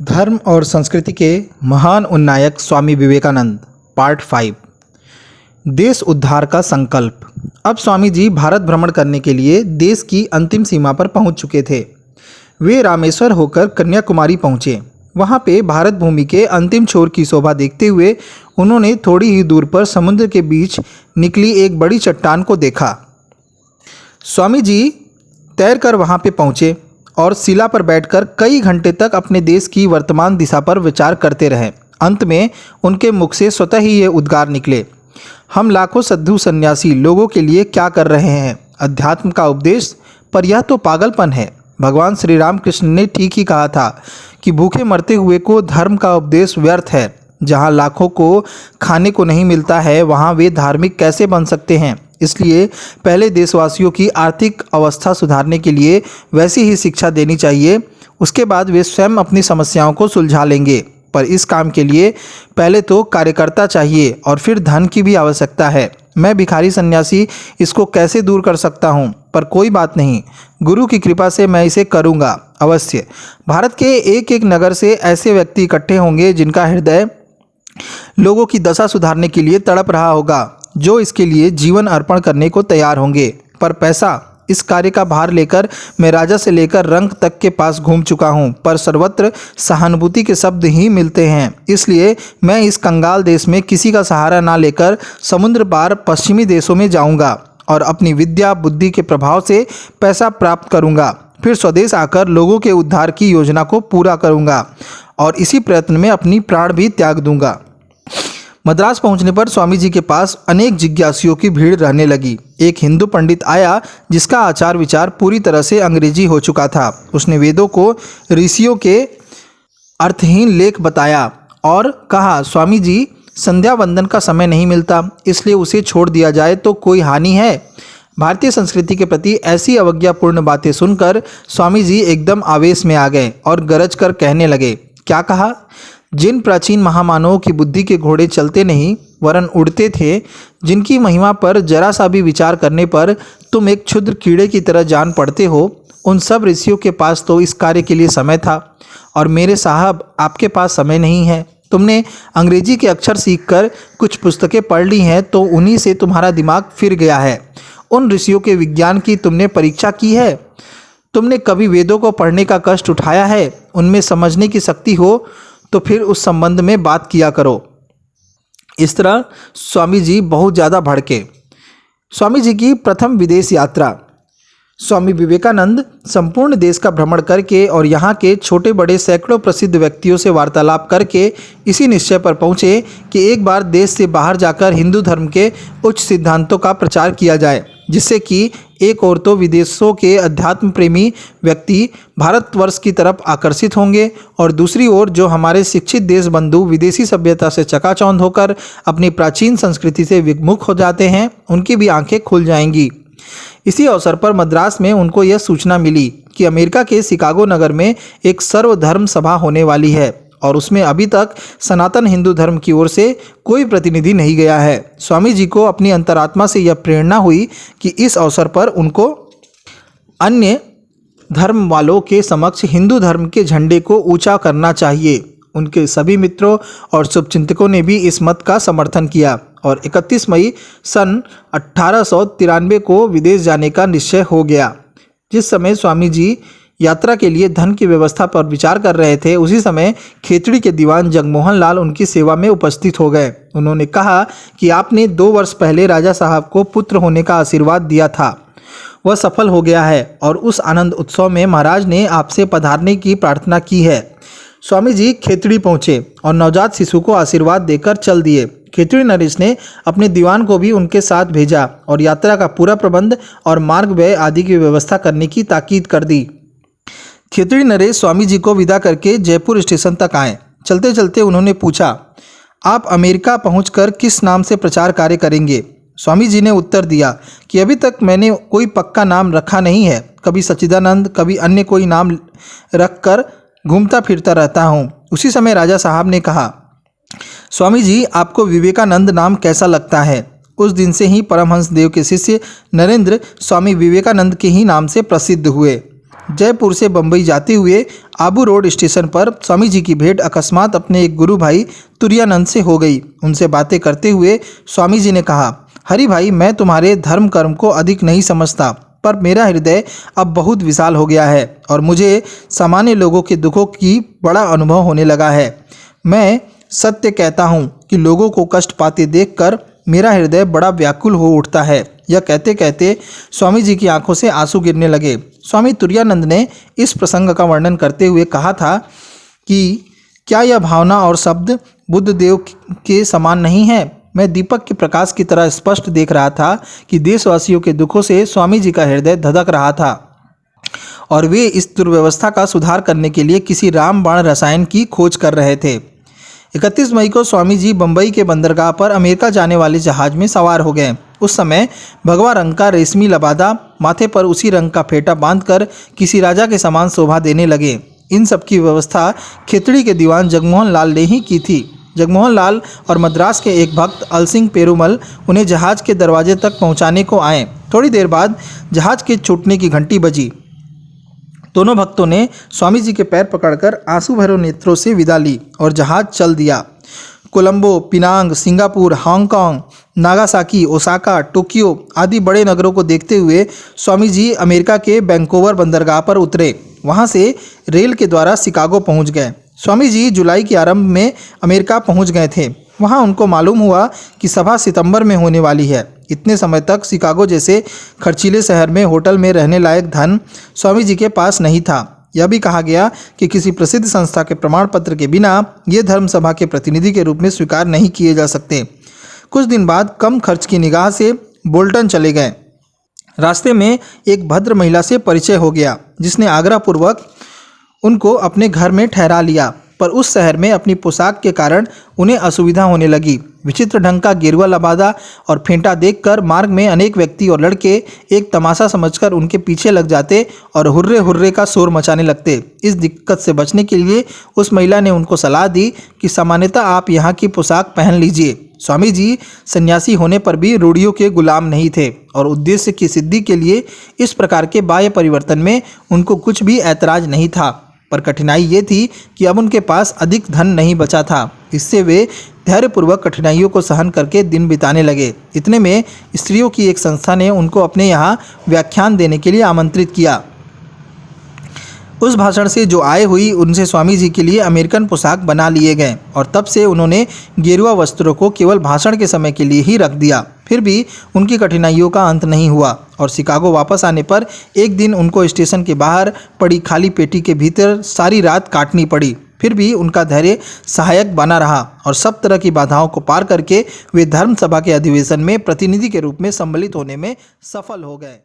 धर्म और संस्कृति के महान उन्नायक स्वामी विवेकानंद पार्ट 5। देश उद्धार का संकल्प। अब स्वामी जी भारत भ्रमण करने के लिए देश की अंतिम सीमा पर पहुंच चुके थे। वे रामेश्वर होकर कन्याकुमारी पहुंचे। वहां पे भारत भूमि के अंतिम छोर की शोभा देखते हुए उन्होंने थोड़ी ही दूर पर समुद्र के बीच निकली एक बड़ी चट्टान को देखा। स्वामी जी तैरकर वहां पे पहुंचे और शिला पर बैठकर कई घंटे तक अपने देश की वर्तमान दिशा पर विचार करते रहे। अंत में उनके मुख से स्वतः ही ये उद्गार निकले, हम लाखों साधु सन्यासी लोगों के लिए क्या कर रहे हैं? अध्यात्म का उपदेश, पर यह तो पागलपन है। भगवान श्री राम कृष्ण ने ठीक ही कहा था कि भूखे मरते हुए को धर्म का उपदेश व्यर्थ है। जहाँ लाखों को खाने को नहीं मिलता है वहाँ वे धार्मिक कैसे बन सकते हैं? इसलिए पहले देशवासियों की आर्थिक अवस्था सुधारने के लिए वैसी ही शिक्षा देनी चाहिए। उसके बाद वे स्वयं अपनी समस्याओं को सुलझा लेंगे। पर इस काम के लिए पहले तो कार्यकर्ता चाहिए और फिर धन की भी आवश्यकता है। मैं भिखारी सन्यासी इसको कैसे दूर कर सकता हूँ? पर कोई बात नहीं, गुरु की कृपा से मैं इसे करूँगा अवश्य। भारत के एक एक नगर से ऐसे व्यक्ति इकट्ठे होंगे जिनका हृदय लोगों की दशा सुधारने के लिए तड़प रहा होगा, जो इसके लिए जीवन अर्पण करने को तैयार होंगे। पर पैसा, इस कार्य का भार लेकर मैं राजा से लेकर रंक तक के पास घूम चुका हूँ, पर सर्वत्र सहानुभूति के शब्द ही मिलते हैं। इसलिए मैं इस कंगाल देश में किसी का सहारा ना लेकर समुद्र पार पश्चिमी देशों में जाऊँगा और अपनी विद्या बुद्धि के प्रभाव से पैसा प्राप्त करूँगा। फिर स्वदेश आकर लोगों के उद्धार की योजना को पूरा करूँगा और इसी प्रयत्न में अपनी प्राण भी त्याग दूँगा। मद्रास पहुंचने पर स्वामी जी के पास अनेक जिज्ञासुओं की भीड़ रहने लगी। एक हिंदू पंडित आया जिसका आचार विचार पूरी तरह से अंग्रेजी हो चुका था। उसने वेदों को ऋषियों के अर्थहीन लेख बताया और कहा, स्वामी जी संध्या वंदन का समय नहीं मिलता, इसलिए उसे छोड़ दिया जाए तो कोई हानि है? भारतीय संस्कृति के प्रति ऐसी अवज्ञापूर्ण बातें सुनकर स्वामी जी एकदम आवेश में आ गए और गरज कर कहने लगे। क्या कहा? जिन प्राचीन महामानवों की बुद्धि के घोड़े चलते नहीं वरन उड़ते थे, जिनकी महिमा पर जरा सा भी विचार करने पर तुम एक क्षुद्र कीड़े की तरह जान पड़ते हो, उन सब ऋषियों के पास तो इस कार्य के लिए समय था और मेरे साहब आपके पास समय नहीं है। तुमने अंग्रेजी के अक्षर सीखकर कुछ पुस्तकें पढ़ ली हैं तो उन्हीं से तुम्हारा दिमाग फिर गया है। उन ऋषियों के विज्ञान की तुमने परीक्षा की है? तुमने कभी वेदों को पढ़ने का कष्ट उठाया है? उनमें समझने की शक्ति हो तो फिर उस संबंध में बात किया करो। इस तरह स्वामी जी बहुत ज़्यादा भड़के। स्वामी जी की प्रथम विदेश यात्रा। स्वामी विवेकानंद संपूर्ण देश का भ्रमण करके और यहाँ के छोटे बड़े सैकड़ों प्रसिद्ध व्यक्तियों से वार्तालाप करके इसी निश्चय पर पहुँचे कि एक बार देश से बाहर जाकर हिंदू धर्म के उच्च सिद्धांतों का प्रचार किया जाए, जिससे कि एक ओर तो विदेशों के अध्यात्म प्रेमी व्यक्ति भारतवर्ष की तरफ आकर्षित होंगे और दूसरी ओर जो हमारे शिक्षित देश बंधु विदेशी सभ्यता से चकाचौंध होकर अपनी प्राचीन संस्कृति से विमुख हो जाते हैं, उनकी भी आंखें खुल जाएंगी। इसी अवसर पर मद्रास में उनको यह सूचना मिली कि अमेरिका के शिकागो नगर में एक सर्वधर्म सभा होने वाली है और उसमें अभी तक सनातन हिंदू धर्म की ओर से कोई प्रतिनिधि नहीं गया है। स्वामी जी को अपनी अंतरात्मा से यह प्रेरणा हुई कि इस अवसर पर उनको अन्य धर्म वालों के समक्ष हिंदू धर्म के झंडे को ऊंचा करना चाहिए। उनके सभी मित्रों और शुभचिंतकों ने भी इस मत का समर्थन किया और 31 मई सन 1893 को विदेश जाने का निश्चय हो गया। जिस समय स्वामी जी यात्रा के लिए धन की व्यवस्था पर विचार कर रहे थे, उसी समय खेतड़ी के दीवान जगमोहन लाल उनकी सेवा में उपस्थित हो गए। उन्होंने कहा कि आपने 2 वर्ष पहले राजा साहब को पुत्र होने का आशीर्वाद दिया था, वह सफल हो गया है और उस आनंद उत्सव में महाराज ने आपसे पधारने की प्रार्थना की है। स्वामी जी खेतड़ी पहुँचे और नवजात शिशु को आशीर्वाद देकर चल दिए। खेतड़ी नरेश ने अपने दीवान को भी उनके साथ भेजा और यात्रा का पूरा प्रबंध और मार्ग व्यय आदि की व्यवस्था करने की ताकीद कर दी। खेतड़ी नरेश स्वामी जी को विदा करके जयपुर स्टेशन तक आए। चलते चलते उन्होंने पूछा, आप अमेरिका पहुंचकर किस नाम से प्रचार कार्य करेंगे? स्वामी जी ने उत्तर दिया कि अभी तक मैंने कोई पक्का नाम रखा नहीं है, कभी सच्चिदानंद कभी अन्य कोई नाम रखकर घूमता फिरता रहता हूँ। उसी समय राजा साहब ने कहा, स्वामी जी आपको विवेकानंद नाम कैसा लगता है? उस दिन से ही परमहंस देव के शिष्य नरेंद्र स्वामी विवेकानंद के ही नाम से प्रसिद्ध हुए। जयपुर से बम्बई जाते हुए आबू रोड स्टेशन पर स्वामी जी की भेंट अकस्मात अपने एक गुरु भाई तुरानंद से हो गई। उनसे बातें करते हुए स्वामी जी ने कहा, हरि भाई, मैं तुम्हारे धर्म कर्म को अधिक नहीं समझता, पर मेरा हृदय अब बहुत विशाल हो गया है और मुझे सामान्य लोगों के दुखों की बड़ा अनुभव होने लगा है। मैं सत्य कहता हूँ कि लोगों को कष्ट पाते देखकर मेरा हृदय बड़ा व्याकुल हो उठता है। यह कहते कहते स्वामी जी की आंखों से आंसू गिरने लगे। स्वामी तुरानंद ने इस प्रसंग का वर्णन करते हुए कहा था कि क्या यह भावना और शब्द बुद्ध देव के समान नहीं है। मैं दीपक के प्रकाश की तरह स्पष्ट देख रहा था कि देशवासियों के दुखों से स्वामी जी का हृदय धधक रहा था और वे इस दुर्व्यवस्था का सुधार करने के लिए किसी रामबाण रसायन की खोज कर रहे थे। 31 मई को स्वामी जी बम्बई के बंदरगाह पर अमेरिका जाने वाले जहाज में सवार हो गए। उस समय भगवा रंग का रेशमी लबादा, माथे पर उसी रंग का फेटा बांधकर किसी राजा के समान शोभा देने लगे। इन सब की व्यवस्था खेतड़ी के दीवान जगमोहन लाल ने ही की थी। जगमोहन लाल और मद्रास के एक भक्त अलसिंह पेरुमल उन्हें जहाज के दरवाजे तक पहुंचाने को आए। थोड़ी देर बाद जहाज के छूटने की घंटी बजी। दोनों भक्तों ने स्वामी जी के पैर पकड़कर आंसू भरे नेत्रों से विदा ली और जहाज चल दिया। Colombo, Penang, Singapore, Hong Kong, Nagasaki, Osaka, Tokyo आदि बड़े नगरों को देखते हुए स्वामी जी अमेरिका के वैंकूवर बंदरगाह पर उतरे। वहां से रेल के द्वारा शिकागो पहुंच गए। स्वामी जी जुलाई के आरंभ में अमेरिका पहुंच गए थे। वहां उनको मालूम हुआ कि सभा सितंबर में होने वाली है। इतने समय तक शिकागो जैसे खर्चीले शहर में होटल में रहने लायक धन स्वामी जी के पास नहीं था। यह भी कहा गया कि किसी प्रसिद्ध संस्था के प्रमाण पत्र के बिना ये धर्म सभा के प्रतिनिधि के रूप में स्वीकार नहीं किए जा सकते। कुछ दिन बाद कम खर्च की निगाह से बोल्टन चले गए। रास्ते में एक भद्र महिला से परिचय हो गया, जिसने आग्रहपूर्वक उनको अपने घर में ठहरा लिया, पर उस शहर में अपनी पोशाक के कारण उन्हें असुविधा होने लगी। विचित्र ढंग का गेरुआ लबादा और फेंटा देखकर मार्ग में अनेक व्यक्ति और लड़के एक तमाशा समझकर उनके पीछे लग जाते और हुर्रे हुर्रे का शोर मचाने लगते। इस दिक्कत से बचने के लिए उस महिला ने उनको सलाह दी कि सामान्यतः आप यहाँ की पोशाक पहन लीजिए। स्वामी जी सन्यासी होने पर भी रूढ़ियों के गुलाम नहीं थे और उद्देश्य की सिद्धि के लिए इस प्रकार के बाह्य परिवर्तन में उनको कुछ भी ऐतराज नहीं था। पर कठिनाई ये थी कि अब उनके पास अधिक धन नहीं बचा था। इससे वे धैर्यपूर्वक कठिनाइयों को सहन करके दिन बिताने लगे। इतने में स्त्रियों की एक संस्था ने उनको अपने यहाँ व्याख्यान देने के लिए आमंत्रित किया। उस भाषण से जो आय हुई उनसे स्वामी जी के लिए अमेरिकन पोशाक बना लिए गए और तब से उन्होंने गेरुआ वस्त्रों को केवल भाषण के समय के लिए ही रख दिया। फिर भी उनकी कठिनाइयों का अंत नहीं हुआ और शिकागो वापस आने पर एक दिन उनको स्टेशन के बाहर पड़ी खाली पेटी के भीतर सारी रात काटनी पड़ी। फिर भी उनका धैर्य सहायक बना रहा और सब तरह की बाधाओं को पार करके वे धर्म सभा के अधिवेशन में प्रतिनिधि के रूप में सम्मिलित होने में सफल हो गए।